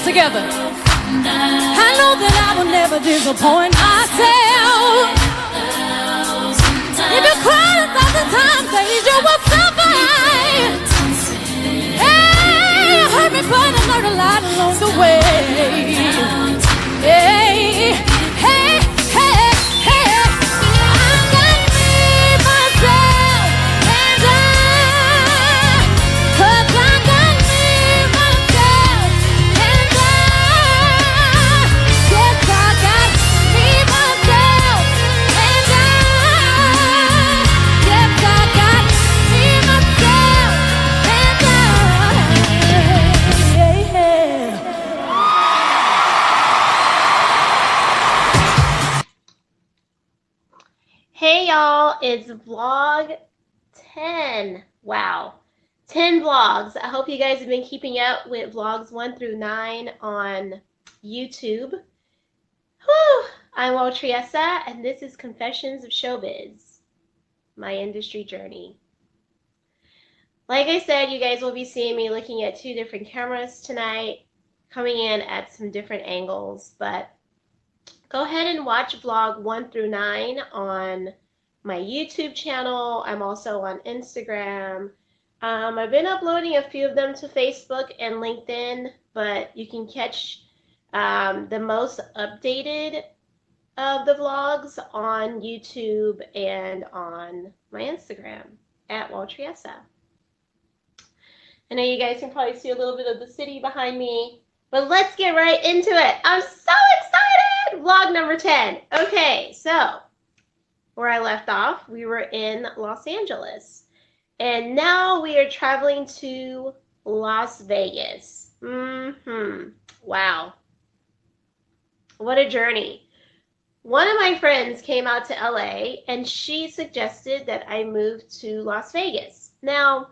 together. I know that I will never disappoint myself. If you cry 1,000 times, ladies, you will survive. Hey, you hurt me, but I learned a lot along the way. Hey, hey, hey, hey. I got me, myself, and I. 'Cause I got me, myself, and I. Yes, I got me, myself, and I. Yes, I got me, myself, and I. Yeah. Hey y'all, it's vlog 10. Wow, 10 vlogs. I hope you guys have been keeping up with vlogs 1 through 9 on YouTube. Whew. I'm Waltriessa, and this is Confessions of SHOWBIZ, my industry journey. Like I said, you guys will be seeing me looking at 2 different cameras tonight, coming in at some different angles, but go ahead and watch vlog 1 through 9 on my YouTube channel. I'm also on Instagram. I've been uploading a few of them to Facebook and LinkedIn, but you can catch the most updated of the vlogs on YouTube and on my Instagram at Waltriessa. I know you guys can probably see a little bit of the city behind me, but let's get right into it. I'm so excited! Vlog number 10. Okay, so where I left off, we were in Los Angeles, and now we are traveling to Las Vegas. Wow, what a journey. One of my friends came out to LA, and she suggested that I move to Las Vegas. Now,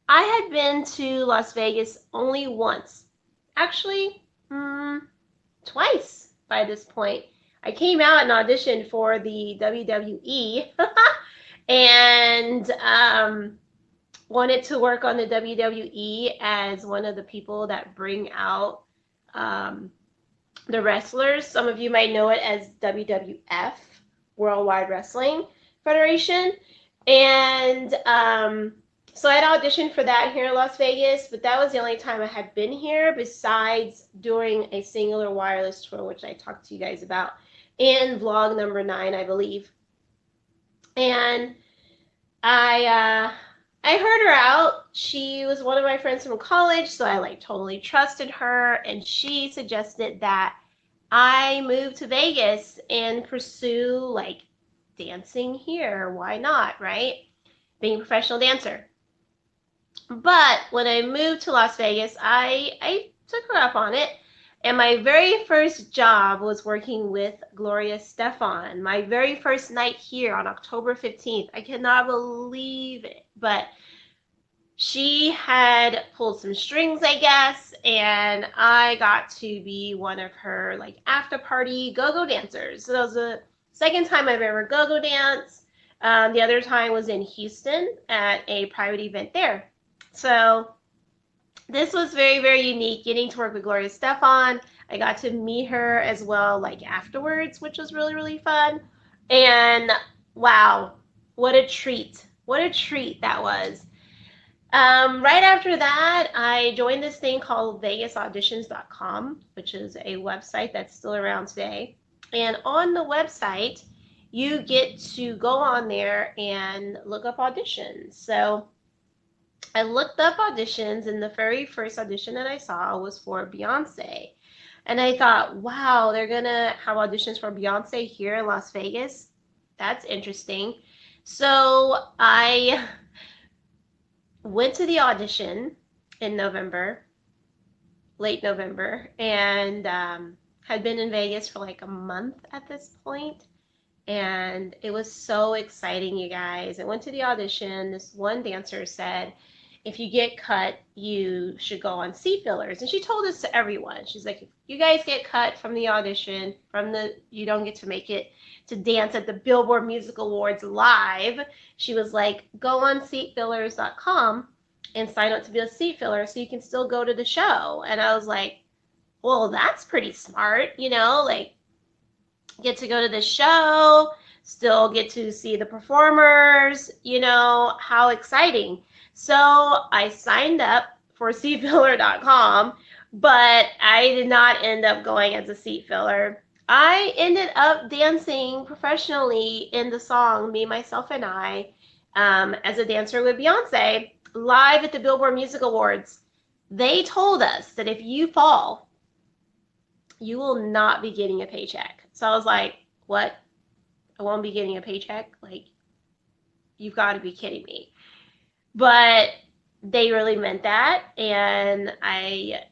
I had been to Las Vegas only once. Actually, twice by this point. I came out and auditioned for the WWE and wanted to work on the WWE as one of the people that bring out the wrestlers. Some of you might know it as WWF, Worldwide Wrestling Federation. And so I had auditioned for that here in Las Vegas, but that was the only time I had been here besides during a Singular Wireless tour, which I talked to you guys about in vlog number 9, I believe. And I heard her out. She was one of my friends from college, so I totally trusted her, and she suggested that I move to Vegas and pursue dancing here. Why not, right? Being a professional dancer. But when I moved to Las Vegas, I took her up on it. And my very first job was working with Gloria Estefan. My very first night here on October 15th. I cannot believe it. But she had pulled some strings, I guess. And I got to be one of her after party go-go dancers. So that was the second time I've ever go-go danced. The other time was in Houston at a private event there. So this was very, very unique, getting to work with Gloria Estefan. I got to meet her as well afterwards, which was really, really fun. And wow, what a treat. What a treat that was. Right after that, I joined this thing called VegasAuditions.com, which is a website that's still around today. And on the website, you get to go on there and look up auditions. So I looked up auditions, and the very first audition that I saw was for Beyonce. And I thought, wow, they're going to have auditions for Beyonce here in Las Vegas. That's interesting. So I went to the audition in November, late November, and had been in Vegas for a month at this point. And it was so exciting, you guys. I went to the audition. This one dancer said, if you get cut, you should go on seat fillers. And she told this to everyone. She's like, if you guys get cut from the audition, you don't get to make it to dance at the Billboard Music Awards live. She was like, go on seatfillers.com and sign up to be a seat filler so you can still go to the show. And I was like, well, that's pretty smart, you know, like get to go to the show, still get to see the performers, you know, how exciting. So I signed up for seatfiller.com, but I did not end up going as a seat filler. I ended up dancing professionally in the song Me, Myself, and I as a dancer with Beyonce live at the Billboard Music Awards. They told us that if you fall, you will not be getting a paycheck. So I was like, what? I won't be getting a paycheck? Like, you've got to be kidding me. But they really meant that, and I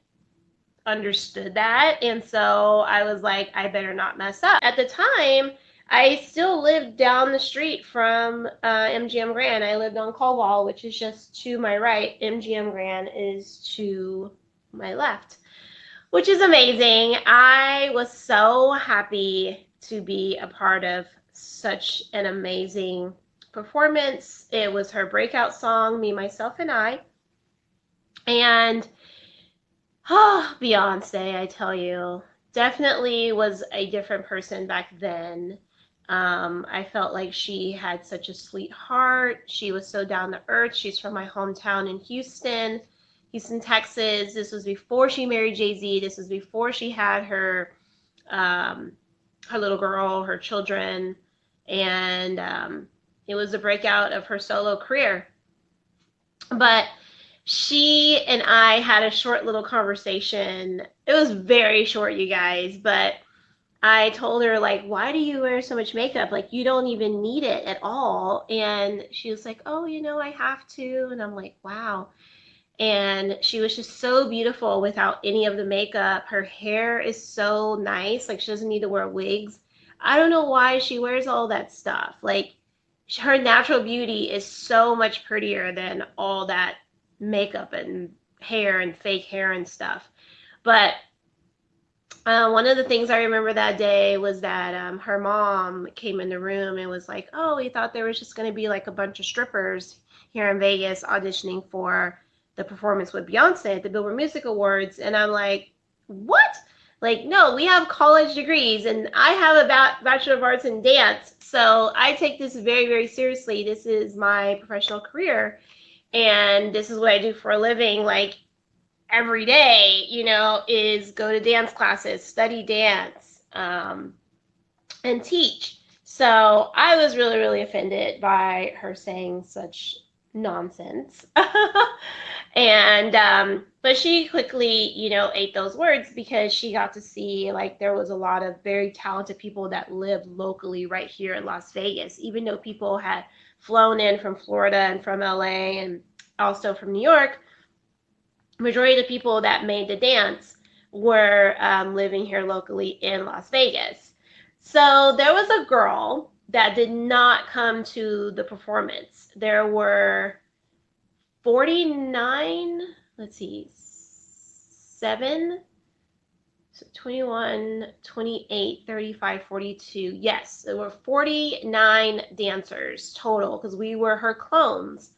understood that, and so I was like, I better not mess up. At the time, I still lived down the street from MGM Grand. I lived on Caldwell, which is just to my right. MGM Grand is to my left, which is amazing. I was so happy to be a part of such an amazing performance. It was her breakout song, Me, Myself, and I. And Beyonce, I tell you, definitely was a different person back then. I felt like she had such a sweet heart. She was so down to earth. She's from my hometown in Houston, Texas. This was before she married Jay-Z. This was before she had her little girl, her children, and it was the breakout of her solo career. But she and I had a short little conversation. It was very short, you guys, but I told her, like, why do you wear so much makeup? Like, you don't even need it at all. And she was like, oh, you know, I have to. And I'm like, wow. And she was just so beautiful without any of the makeup. Her hair is so nice. Like, she doesn't need to wear wigs. I don't know why she wears all that stuff. Like, her natural beauty is so much prettier than all that makeup and hair and fake hair and stuff. But one of the things I remember that day was that her mom came in the room and was like, oh, we thought there was just going to be like a bunch of strippers here in Vegas auditioning for the performance with Beyonce at the Billboard Music Awards. And I'm like, what? Like, no, we have college degrees and I have a Bachelor of Arts in dance. So I take this very, very seriously. This is my professional career and this is what I do for a living. Like, every day, you know, is go to dance classes, study dance, and teach. So I was really, really offended by her saying such nonsense. And but she quickly, you know, ate those words because she got to see, like, there was a lot of very talented people that lived locally right here in Las Vegas, even though people had flown in from Florida and from LA and also from New York. Majority of the people that made the dance were living here locally in Las Vegas. So there was a girl that did not come to the performance. There were 49, let's see, 7, so 21, 28, 35, 42. Yes, there were 49 dancers total because we were her clones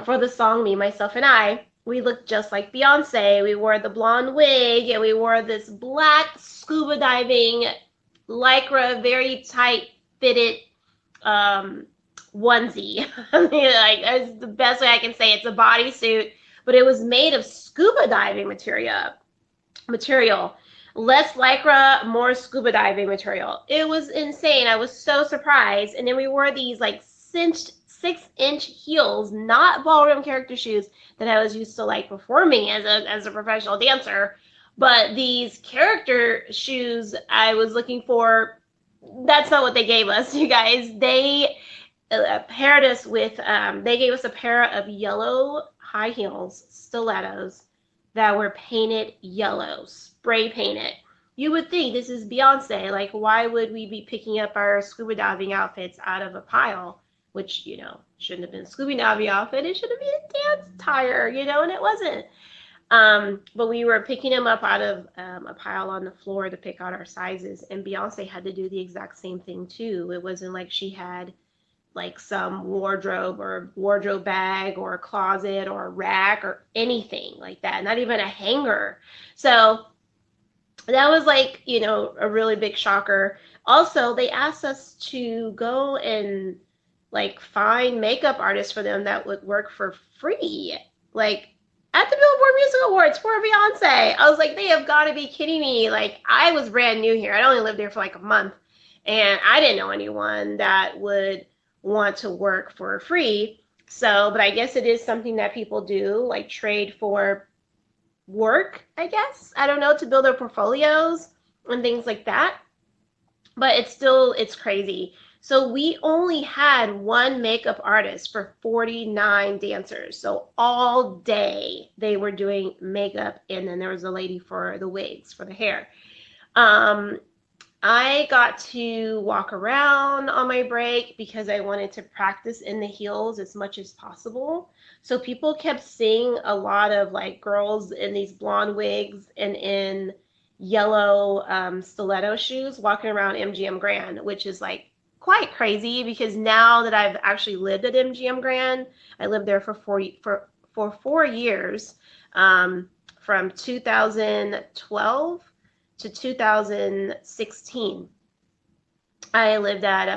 for the song Me, Myself, and I. We looked just like Beyonce. We wore the blonde wig and we wore this black scuba diving lycra, very tight fitted onesie. I mean, like, that's the best way I can say it. It's a bodysuit, but it was made of scuba diving material. Less lycra, more scuba diving material. It was insane. I was so surprised. And then we wore these like cinched 6-inch heels, not ballroom character shoes that I was used to like performing as a professional dancer, but these character shoes I was looking for. That's not what they gave us, you guys. They paired us with they gave us a pair of yellow high heels, stilettos that were painted yellow, spray painted. You would think this is Beyonce. Like, why would we be picking up our scuba diving outfits out of a pile? Which, you know, shouldn't have been a scuba diving outfit. It should have been a dance attire, you know, and it wasn't. But we were picking them up out of a pile on the floor to pick out our sizes. And Beyonce had to do the exact same thing, too. It wasn't like she had, like, some wardrobe or wardrobe bag or a closet or a rack or anything like that. Not even a hanger. So that was like, you know, a really big shocker. Also, they asked us to go and like find makeup artists for them that would work for free. Like at the Billboard Music Awards for Beyonce. I was like, they have got to be kidding me. Like I was brand new here. I'd only lived there for like a month and I didn't know anyone that would want to work for free. So, but I guess it is something that people do, like trade for work, I guess. I don't know, to build their portfolios and things like that. But it's crazy. So we only had one makeup artist for 49 dancers. So all day they were doing makeup, and then there was a lady for the wigs, for the hair. Um, I got to walk around on my break because I wanted to practice in the heels as much as possible. So people kept seeing a lot of like girls in these blonde wigs and in yellow stiletto shoes walking around MGM Grand, which is like quite crazy because now that I've actually lived at MGM Grand, I lived there for 4 years, from 2012 to 2016. I lived at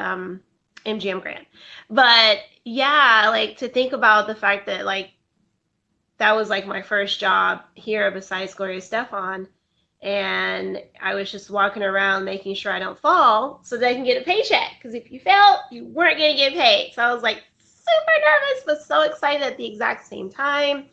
MGM Grand. But yeah, like to think about the fact that like that was like my first job here besides Gloria Stefan. And I was just walking around making sure I don't fall so that I can get a paycheck. Because if you fell, you weren't going to get paid. So I was like super nervous, but so excited at the exact same time.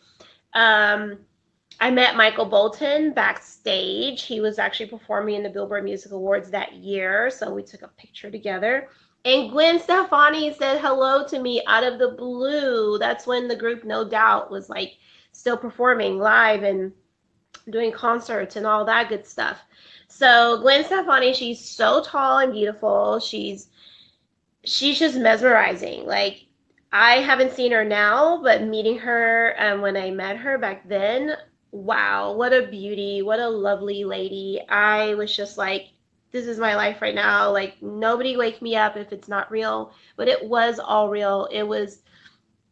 I met Michael Bolton backstage. He was actually performing in the Billboard Music Awards that year, so we took a picture together. And Gwen Stefani said hello to me out of the blue. That's when the group No Doubt was like still performing live and doing concerts and all that good stuff. So Gwen Stefani, she's so tall and beautiful. She's just mesmerizing. Like I haven't seen her now, but meeting her when I met her back then, wow, what a beauty, what a lovely lady. I was just like, this is my life right now. Like nobody wake me up if it's not real, but it was all real. It was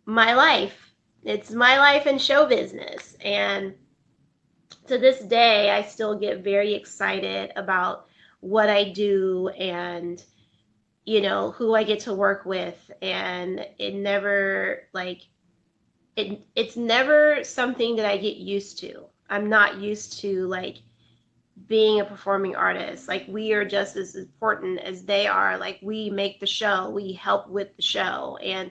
my life. It's my life in show business. And to this day, I still get very excited about what I do and, you know, who I get to work with. And it never like, it's never something that I get used to. I'm not used to like being a performing artist. Like we are just as important as they are. Like we make the show, we help with the show. And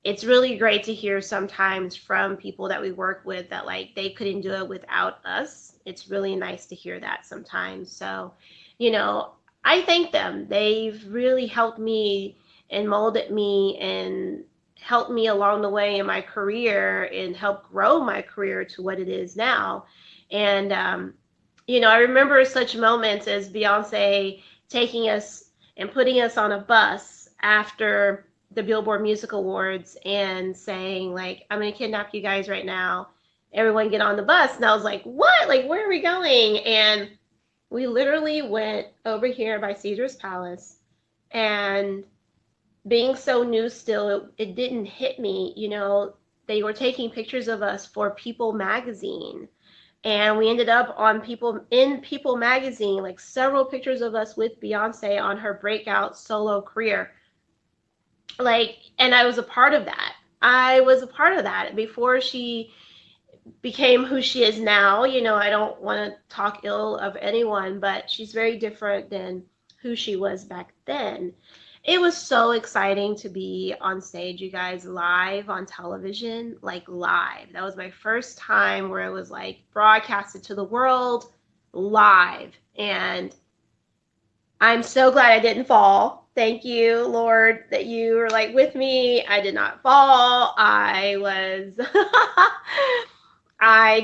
it's really great to hear sometimes from people that we work with that like they couldn't do it without us. It's really nice to hear that sometimes. So, you know, I thank them. They've really helped me and molded me and helped me along the way in my career and helped grow my career to what it is now. And, you know, I remember such moments as Beyonce taking us and putting us on a bus after the Billboard Music Awards and saying like, I'm going to kidnap you guys right now. Everyone get on the bus. And I was like, what? Like, where are we going? And we literally went over here by Caesar's Palace, and being so new still, it didn't hit me, you know, they were taking pictures of us for People magazine. And we ended up on People magazine, like several pictures of us with Beyonce on her breakout solo career. Like, and I was a part of that. I was a part of that before she became who she is now. You know, I don't want to talk ill of anyone, but she's very different than who she was back then. It was so exciting to be on stage, you guys, live on television, like live. That was my first time where it was like broadcasted to the world live. And I'm so glad I didn't fall. Thank you, Lord, that you were like with me. I did not fall. I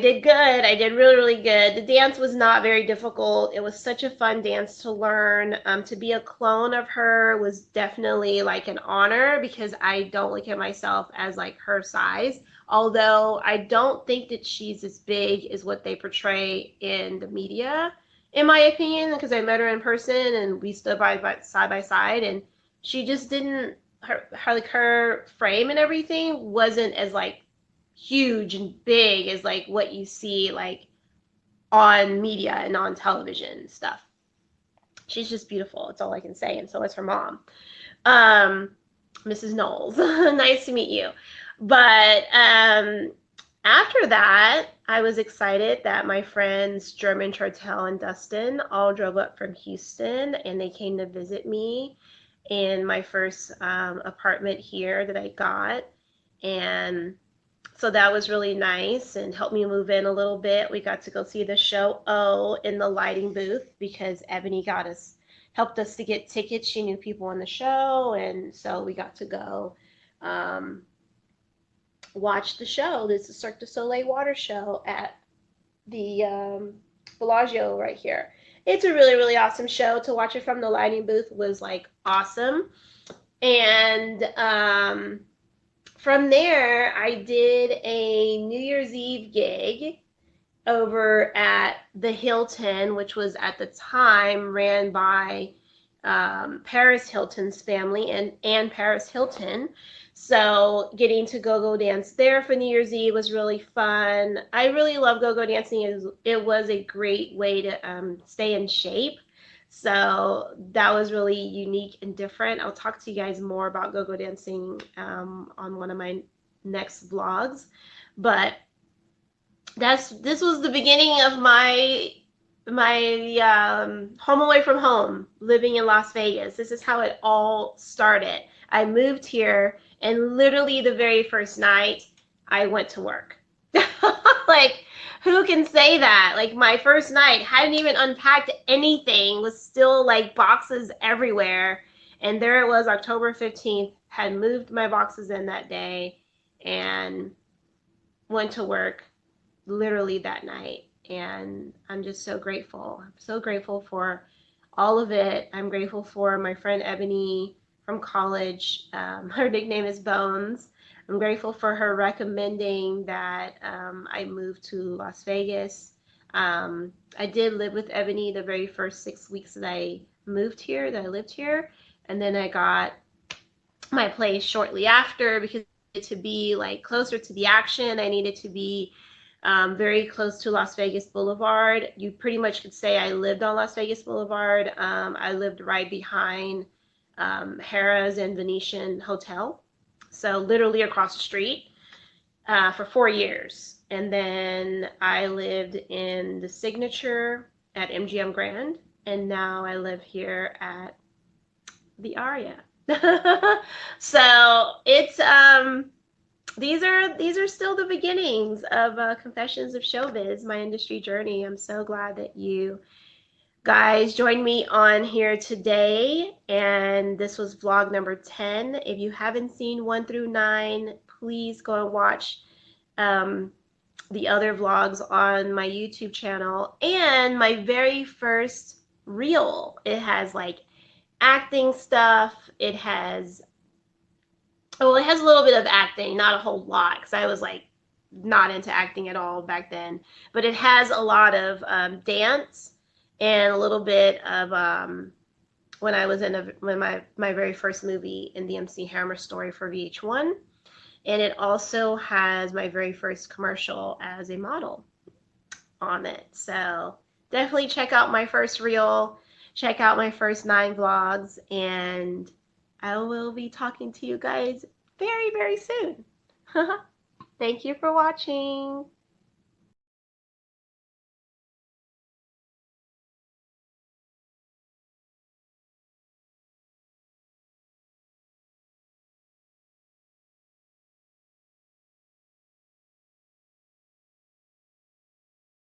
did good. I did really, really good. The dance was not very difficult. It was such a fun dance to learn. To be a clone of her was definitely like an honor because I don't look at myself as like her size. Although I don't think that she's as big as what they portray in the media, in my opinion, because I met her in person and we stood side by side, and she just didn't, her frame and everything wasn't as like huge and big as like what you see like on media and on television and stuff. She's just beautiful. That's all I can say. And so is her mom, Mrs. Knowles. Nice to meet you. But after that, I was excited that my friends German, Chartel, and Dustin all drove up from Houston, and they came to visit me in my first apartment here that I got. And so that was really nice and helped me move in a little bit. We got to go see the show in the lighting booth because Ebony helped us to get tickets. She knew people on the show, and so we got to go watch the show. This is Cirque du Soleil water show at the Bellagio right here. It's a really, really awesome show. To watch it from the lighting booth was like awesome. And from there, I did a New Year's Eve gig over at the Hilton, which was at the time ran by Paris Hilton's family and Paris Hilton. So getting to go dance there for New Year's Eve was really fun. I really love go dancing. It was a great way to stay in shape. So that was really unique and different. I'll talk to you guys more about go dancing on one of my next vlogs. But this was the beginning of my home away from home, living in Las Vegas. This is how it all started. I moved here, and literally the very first night I went to work. Like, who can say that? Like, my first night, hadn't even unpacked anything, was still like boxes everywhere. And there it was, October 15th, had moved my boxes in that day and went to work literally that night. And I'm just so grateful. I'm so grateful for all of it. I'm grateful for my friend Ebony from college. Her nickname is Bones. I'm grateful for her recommending that I move to Las Vegas. I did live with Ebony the very first 6 weeks that I lived here. And then I got my place shortly after because I needed to be like closer to the action. I needed to be very close to Las Vegas Boulevard. You pretty much could say I lived on Las Vegas Boulevard. I lived right behind Harrah's and Venetian Hotel. So literally across the street for 4 years. And then I lived in the Signature at MGM Grand. And now I live here at the Aria. So it's these are still the beginnings of Confessions of SHOWBIZ, my industry journey. I'm so glad that you guys joined me on here today, and this was vlog number 10. If you haven't seen 1 through 9, please go and watch the other vlogs on my YouTube channel and my very first reel. It has like acting stuff. It has a little bit of acting, not a whole lot, because I was like not into acting at all back then, but it has a lot of dance and a little bit of when I was in my very first movie in the MC Hammer story for VH1. And it also has my very first commercial as a model on it. So definitely check out my first reel, check out my first 9 vlogs, and I will be talking to you guys very, very soon. Thank you for watching.